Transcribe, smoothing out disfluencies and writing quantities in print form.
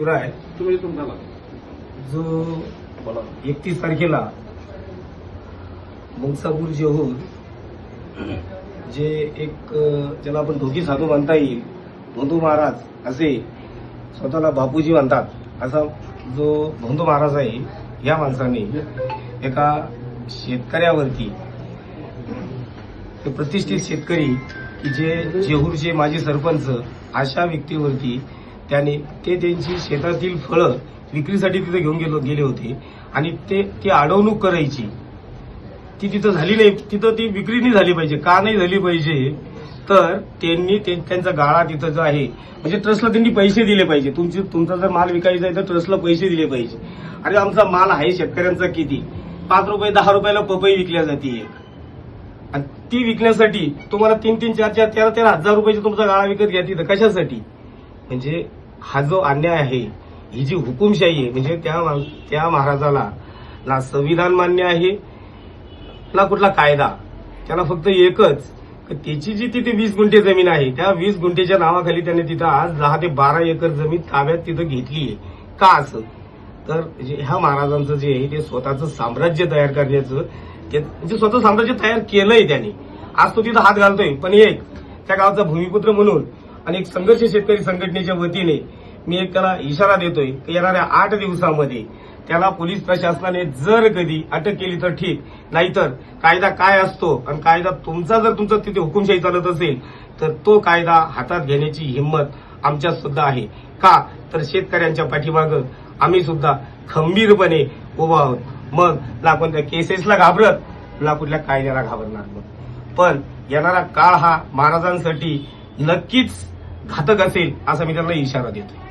तुम्ही तुमचा जो 31 तारखेला मुंगसापूर जेहूर जे एक ज्याला आपण ढोकी साधू म्हणता येईल, भोंदू महाराज असे स्वतःला बापूजी म्हणतात असा जो भोंदू महाराज आहे, या माणसाने एका शेतकऱ्यावरती, प्रतिष्ठित शेतकरी की जे जेहूरचे माजी सरपंच अशा व्यक्तीवरती त्याने त्यांची शेतातील फळं विक्रीसाठी तिथे घेऊन गेले होते आणि ती अडवणूक करायची, ती तिथं झाली नाही, तिथं ती विक्री नाही झाली पाहिजे. का नाही झाली पाहिजे तर त्यांनी त्यांचा गाळा तिथं जो आहे, म्हणजे ट्रस्टला त्यांनी पैसे दिले पाहिजे. तुमचा जर माल विकायचा आहे तर ट्रस्टला पैसे दिले पाहिजे. अरे आमचा माल आहे शेतकऱ्यांचा किती, 5 रुपये 10 रुपयाला पपई विकल्या जाते आणि ती विकण्यासाठी तुम्हाला 3-3, 4-4, 13-13 हजार रुपयाची तुमचा गाळा विकत घ्या तिथं कशासाठी? म्हणजे हा जो अन्याय आहे, ही जी हुकुमशाही आहे, म्हणजे त्या महाराजाला ना संविधान मान्य आहे ना कुठला कायदा. त्याला फक्त एकच, त्याची जी तिथे 20 गुंठे जमीन आहे, त्या 20 गुंठेच्या नावाखाली त्याने तिथं आज 10 ते 12 एकर जमीन ताब्यात तिथं घेतली आहे. का असं? तर ह्या महाराजांचं जे आहे ते स्वतःचं साम्राज्य तयार करण्याचं, म्हणजे स्वतः साम्राज्य तयार केलंय त्याने. आज तो तिथं हात घालतोय. पण एक त्या गावचा भूमिपुत्र म्हणून आणि एक संघर्ष शेतकरी संघटनेच्या वतीने मी एक त्याला इशारा देतोय की येणाऱ्या 8 दिवसामध्ये त्याला पोलीस प्रशासनाने जर कधी अटक केली तर ठीक, नाहीतर कायदा काय असतो आणि कायदा तुमचा तिथे हुकुमशाही चालत असेल तर तो कायदा हातात घेण्याची हिंमत आमच्यात सुद्धा आहे. का तर शेतकऱ्यांच्या पाठीमागं आम्ही सुद्धा खंबीरपणे उभा आहोत. मग ना कोणत्या केसेसला घाबरत ना कुठल्या कायद्याला घाबरणार. मग पण येणारा काळ हा महाराजांसाठी नक्कीच घातक असेल असा मी त्यांना इशारा देतोय.